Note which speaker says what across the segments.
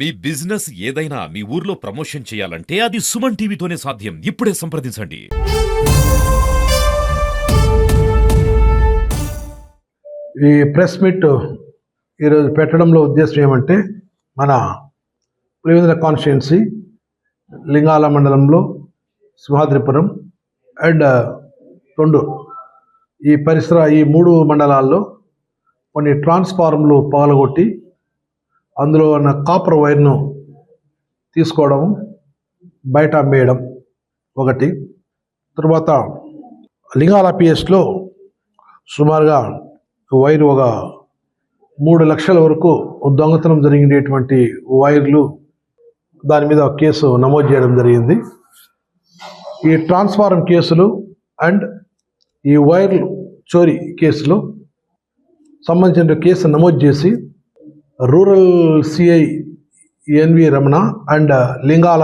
Speaker 1: మీ business ఏదైనా మీ ఊర్లో promotion చేయాలంటే అది సుమన్ టీవీతోనే సాధ్యం. ఇప్పుడే సంప్రదించండి.
Speaker 2: ఈ ప్రెస్ మీట్ ఈరోజు పెట్టడంలో ఉద్దేశం ఏమంటే, మన పులివెందుల కాన్స్టిట్యున్సీ లింగాల మండలంలో సింహాద్రిపురం అండ్ తొండూరు ఈ మూడు మండలాల్లో కొన్ని ట్రాన్స్ఫార్మర్లు పగలగొట్టి అందులో ఉన్న కాపర్ వైర్ను తీసుకోవడం, బయట అమ్మేయడం ఒకటి. తర్వాత లింగాల పిఎస్లో సుమారుగా వైర్ ఒక 3 లక్షల వరకు దొంగతనం జరిగినటువంటి వైర్లు, దాని మీద కేసు నమోదు చేయడం జరిగింది. ఈ ట్రాన్స్ఫార్మర్ కేసులు అండ్ ఈ వైర్లు చోరీ కేసులు సంబంధించిన కేసు నమోదు చేసి rural CI NV Ramana and Lingala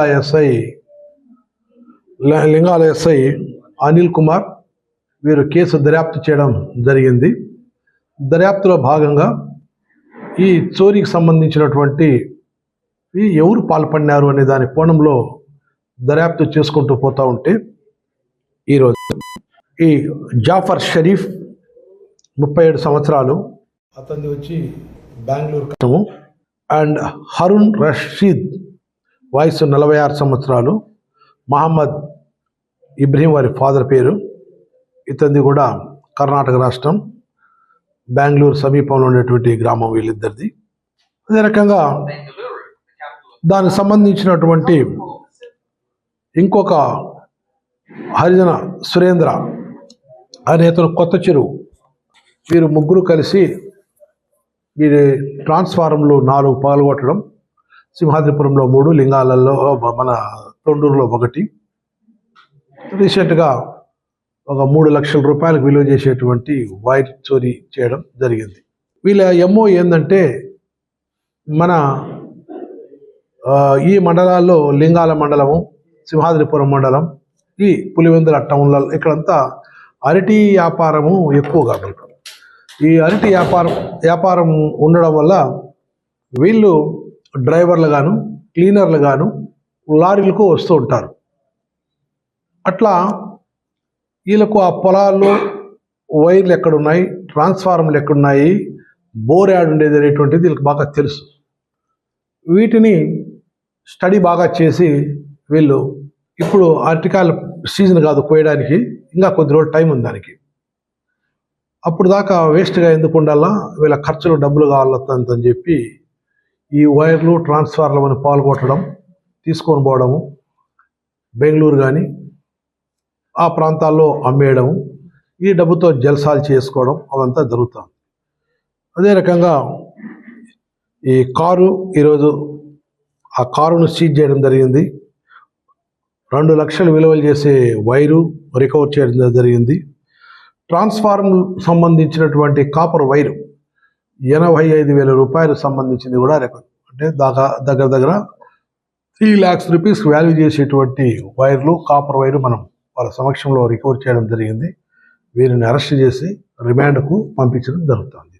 Speaker 2: SI Anil Kumar వీరు కేసు దర్యాప్తు చేయడం జరిగింది. దర్యాప్తులో భాగంగా ఈ చోరీకి సంబంధించినటువంటి ఎవరు పాల్పడినారు అనే దాని కోణంలో దర్యాప్తు చేసుకుంటూ పోతూ ఉంటే, ఈరోజు ఈ జాఫర్ షరీఫ్ 37 సంవత్సరాలు, అతన్ని వచ్చి బెంగళూరు, అండ్ హరుణ్ రషీద్ వయసు 46 సంవత్సరాలు, మహమ్మద్ ఇబ్రహీం వారి ఫాదర్ పేరు, ఇతనిది కూడా కర్ణాటక రాష్ట్రం బెంగళూరు సమీపంలో ఉన్నటువంటి గ్రామం వీళ్ళిద్దరిది. అదే రకంగా దానికి సంబంధించినటువంటి ఇంకొక హరిజన సురేంద్ర అనే అతను కొత్త చెరువు, వీరు ముగ్గురు కలిసి వీరి ట్రాన్స్ఫార్మర్లు 4 పగలగొట్టడం, సింహాద్రిపురంలో 3, లింగాలలో మన తొండూరులో 1, రీసెంట్గా ఒక 3 లక్షల రూపాయలకు విలువ చేసేటువంటి వైర్ చోరీ చేయడం జరిగింది. వీళ్ళ ఎంఓ ఏంటంటే, మన ఈ మండలాల్లో లింగాల మండలము, సింహాద్రిపురం మండలం, ఈ పులివెందుల టౌన్లలో ఇక్కడంతా అరటి వ్యాపారము ఎక్కువగా ఉంటుంది. ఈ అరటి వ్యాపారం ఉండడం వల్ల వీళ్ళు డ్రైవర్లు గాను, క్లీనర్లు గాను లారీలకు వస్తూ ఉంటారు. అట్లా వీళ్ళకు ఆ పొలాల్లో వైర్లు ఎక్కడున్నాయి, ట్రాన్స్ఫార్మర్లు ఎక్కడున్నాయి, బోర్ యాడ్ ఉండేది అనేటువంటిది వీళ్ళకి బాగా తెలుసు. వీటిని స్టడీ బాగా చేసి వీళ్ళు ఇప్పుడు అరటికాయల సీజన్ కాదు కోయడానికి, ఇంకా కొద్ది రోజులు టైం ఉంది దానికి. అప్పుడు దాకా వేస్ట్గా ఎందుకు ఉండాలా, వీళ్ళ ఖర్చులు డబ్బులు కావాలని చెప్పి ఈ వైర్లు ట్రాన్స్ఫార్మర్లను పాల్గొట్టడం, తీసుకొని పోవడము, బెంగళూరు కానీ ఆ ప్రాంతాల్లో అమ్మేయడము, ఈ డబ్బుతో జల్సాలు చేసుకోవడం అవంతా జరుగుతుంది. అదే రకంగా ఈ కారు, ఈరోజు ఆ కారును సీజ్ చేయడం జరిగింది. 2 లక్షలు విలువలు చేసే వైరు రికవర్ చేయడం జరిగింది. ట్రాన్స్ఫార్మర్ సంబంధించినటువంటి కాపర్ వైరు 85,000 రూపాయలు సంబంధించింది కూడా అంటే దగ్గర 3 lakhs రూపీస్ వాల్యూ చేసేటువంటి వైర్లు, కాపర్ వైరు మనం వాళ్ళ సమక్షంలో రికవర్ చేయడం జరిగింది. వీరిని అరెస్ట్ చేసి రిమాండ్కు పంపించడం జరుగుతుంది.